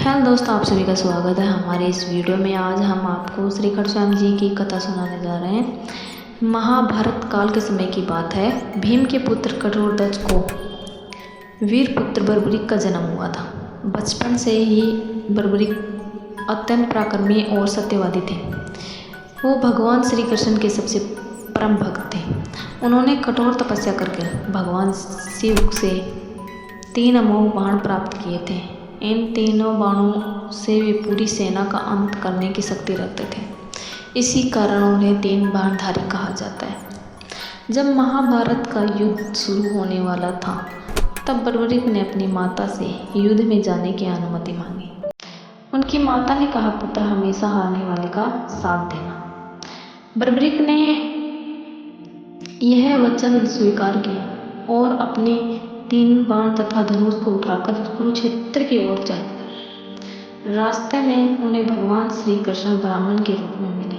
Hello दोस्तों, आप सभी का स्वागत है हमारे इस वीडियो में। आज हम आपको श्री कृष्ण जी की कथा सुनाने जा रहे हैं। महाभारत काल के समय की बात है। भीम के पुत्र कठोरध्वज को वीर पुत्र बर्बरीक का जन्म हुआ था। बचपन से ही बर्बरीक अत्यंत पराक्रमी और सत्यवादी थे। वो भगवान श्री कृष्ण के सबसे परम भक्त थे। उन्होंने कठोर तपस्या करके भगवान शिव से 3 अमोघ बाण प्राप्त किए थे। इन तीनों बाणों से वे पूरी सेना का अंत करने की शक्ति रखते थे। इसी कारण उन्हें 3 बाणधारी कहा जाता है। जब महाभारत का युद्ध शुरू होने वाला था, तब बर्बरीक ने अपनी माता से युद्ध में जाने की अनुमति मांगी। उनकी माता ने कहा, पुत्र हमेशा हारने वाले का साथ देना। बर्बरीक ने यह वचन स्वीकार किया और अपने 3 बाण तथा धनुष को उठाकर कुरुक्षेत्र की ओर चले। रास्ते में उन्हें भगवान श्री कृष्ण ब्राह्मण के रूप में मिले,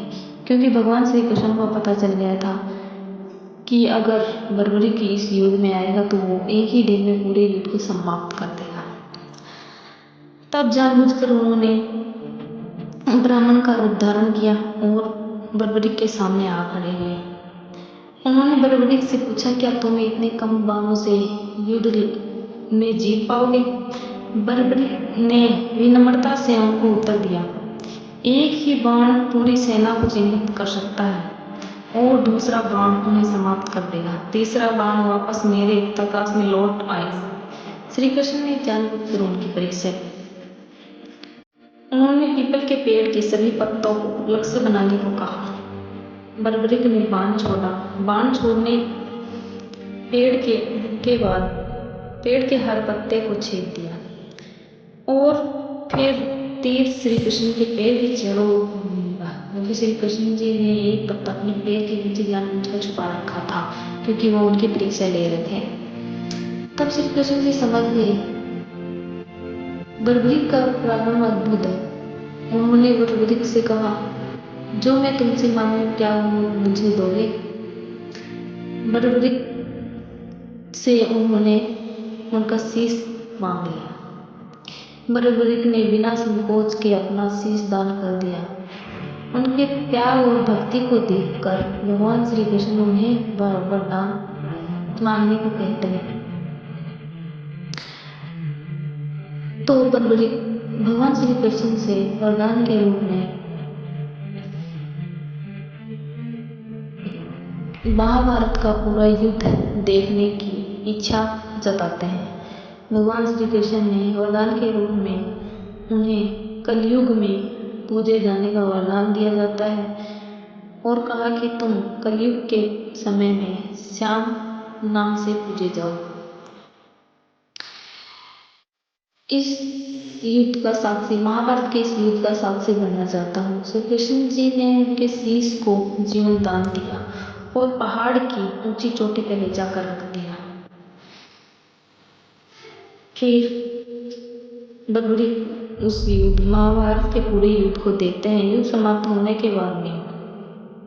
क्योंकि भगवान श्री कृष्ण को पता चल गया था कि अगर बर्बरीक इस युद्ध में आएगा तो वो एक ही दिन में पूरे युद्ध को समाप्त कर देगा। तब जानबूझकर उन्होंने ब्राह्मण का रूप धारण किया और बर्बरीक के सामने आ खड़े हुए। उन्होंने बर्बरीक से पूछा, क्या तुम इतने कम बाणों से युद्ध में जीत पाओगे? बर्बरीक ने विनम्रता से उनको उत्तर दिया, एक ही बाण पूरी सेना को चिन्हित कर सकता है और दूसरा बाण उन्हें समाप्त कर देगा। तीसरा बाण वापस मेरे प्रकाश में लौट आएगा। श्री कृष्ण ने जानबूझकर उनकी परीक्षा की। उन्होंने पीपल के पेड़ के सभी पत्तों को लक्ष्य बनाने को कहा। बर्बरीक ने बाण छोड़ा। बाण छोड़ने पेड़ के हर पत्ते को छेद दिया और फिर तीर श्री कृष्ण के पैर की जड़ों क्योंकि श्री कृष्ण जी ने एक पत्ता अपने पैर के नीचे जानबूझकर छुपा रखा था, क्योंकि वो उनकी परीक्षा ले रहे थे। तब श्री कृष्ण जी समझ गए बर्बरीक का पराक्रम अद्भुत है। उन्होंने बर्बरीक से कहा, जो मैं तुमसे मांगू क्या वो मुझे दोगे? बर्बरीक से उन्होंने उनका शीश मांग लिया। बर्बरीक ने बिना संकोच के अपना शीश दान कर दिया। उनके प्यार और भक्ति को देखकर भगवान श्री कृष्ण उन्हें वरदान मांगने को कहते हैं। तो बर्बरीक भगवान श्री कृष्ण से वरदान के रूप में महाभारत का पूरा युद्ध देखने की इच्छा जताते हैं। भगवान श्री कृष्ण ने वरदान के रूप में उन्हें कलयुग में पूजे जाने का वरदान दिया जाता है और कहा कि तुम कलयुग के समय में श्याम नाम से पूजे जाओ। इस युद्ध का साक्षी, महाभारत के इस युद्ध का साक्षी बनना चाहता हूँ। श्री कृष्ण जी ने उनके शीश को जीवन दान दिया और पहाड़ की ऊंची चोटी पर ले जाकर रख दिया। फिर बर्बरीक उस युद्ध, महाभारत के पूरे युद्ध को देखते हैं। युद्ध समाप्त होने के बाद में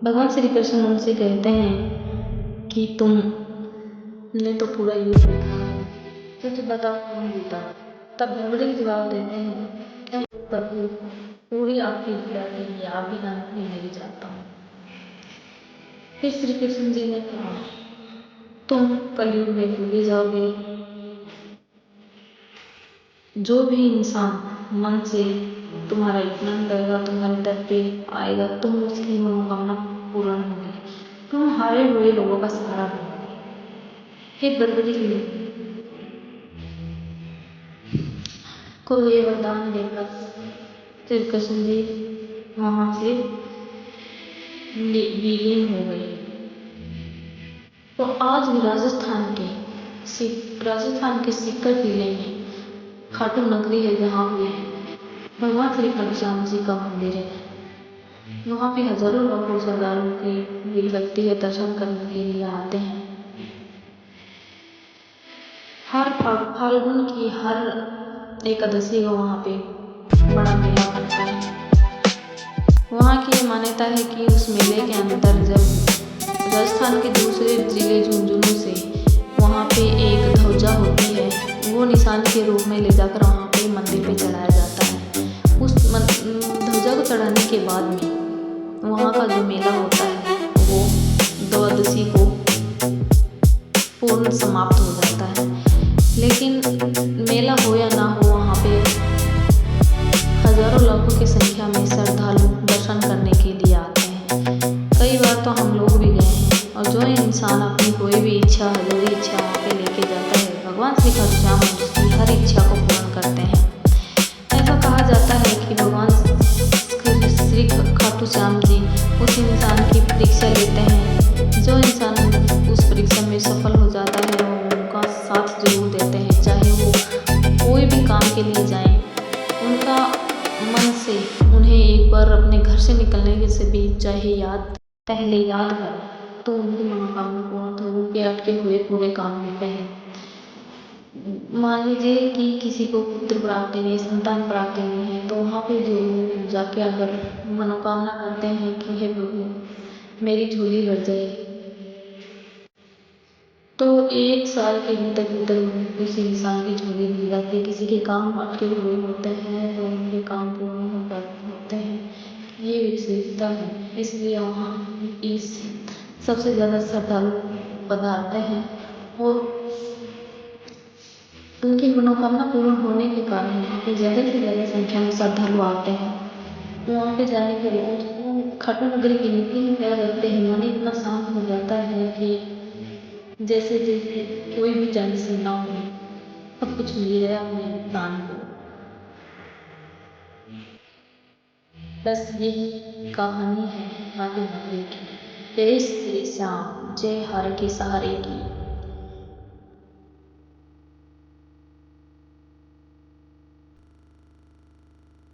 भगवान श्री कृष्ण उनसे कहते हैं कि तुमने तो पूरा युद्ध देखा, तो बताओ कौन जीता? तब बर्बरीक जवाब देते हैं, प्रभु पूरी आपकी विद्या के लिए आप ही जानते हैं, मैं भी जानता हूँ। फिर श्री कृष्ण जी ने कहा, तुम कलयुग में पूजे जाओगे। जो भी इंसान मन से तुम्हारा स्मरण करेगा, तुम्हारे दर पे आएगा, तुम उसकी मनोकामना पूर्ण होगी, तुम हारे हुए लोगों का सहारा बनोगे। फिर बर्बरीक ने को ये वरदान देकर श्री कृष्ण जी वहाँ से विलीन हो गए। तो आज भी राजस्थान के सीकर जिले में खाटू नगरी है, जहाँ पे भगवान श्री कृष्ण जी का मंदिर है। वहाँ पे हजारों लोग श्रद्धालुओं की लगती है, दर्शन करने के लिए आते हैं। हर फाल्गुन की हर एकादशी को वहाँ पे बड़ा मेला लगता है। वहाँ की मान्यता है कि उस मेले के अंदर जब राजस्थान के दूसरे जिले झुंझुनू से वहाँ पे एक ध्वजा होती है, वो निशान के रूप में ले जाकर वहाँ पे मंदिर पे चढ़ाया जाता है। चढ़ाने के बाद में वहाँ का जो मेला होता है वो द्वादशी को पूर्ण समाप्त हो जाता है। लेकिन मेला हो या ना हो, वहाँ पे हजारों लाखों की संख्या में श्रद्धालु दर्शन करने के लिए आते हैं। कई बार तो हम लोग भी गए हैं। और जो इंसान अपनी कोई भी इच्छा, अधूरी इच्छा वहाँ पे लेके जाता है, भगवान श्री खाटू श्याम उसकी हर इच्छा को पूर्ण करते हैं। ऐसा कहा जाता है कि भगवान श्री खाटू श्याम जी उस इंसान की परीक्षा लेते हैं। जो इंसान उस परीक्षा में सफल हो जाता है वो उनका साथ जरूर देते हैं, चाहे वो कोई भी काम के लिए जाएं। उनका मन से उन्हें एक बार अपने घर से निकलने से भी चाहे पहले याद कर, तो उनकी मनोकामना पूर्ण हो, उनके अटके हुए पूरे काम होते हैं। मान लीजिए कि किसी को पुत्र प्राप्ति नहीं, संतान प्राप्ति नहीं है, तो वहाँ पे जो जाके अगर मनोकामना करते हैं कि हे प्रभु मेरी झोली भर जाए, तो 1 साल के भीतर उस इंसान की झोली भर जाती है। किसी के काम अटके हुए होते हैं तो उनके काम पूर्ण होते हैं। ये विशेषता है, इसलिए वहाँ इस सबसे ज़्यादा श्रद्धालु पधारते हैं और उनकी मनोकामना पूर्ण होने के कारण वहाँ पे ज़्यादा से ज़्यादा संख्या में श्रद्धालु आते हैं। वहाँ पे जाने के बाद खाटू नगरी की नीति में क्या करते हैं, मन इतना शांत हो जाता है कि जैसे कोई भी टेंशन ना हो, सब कुछ मिल गया अपने इंसान को। बस यही कहानी है खाटू नगरी की। जय श्री श्याम, जय हर के सहारे की।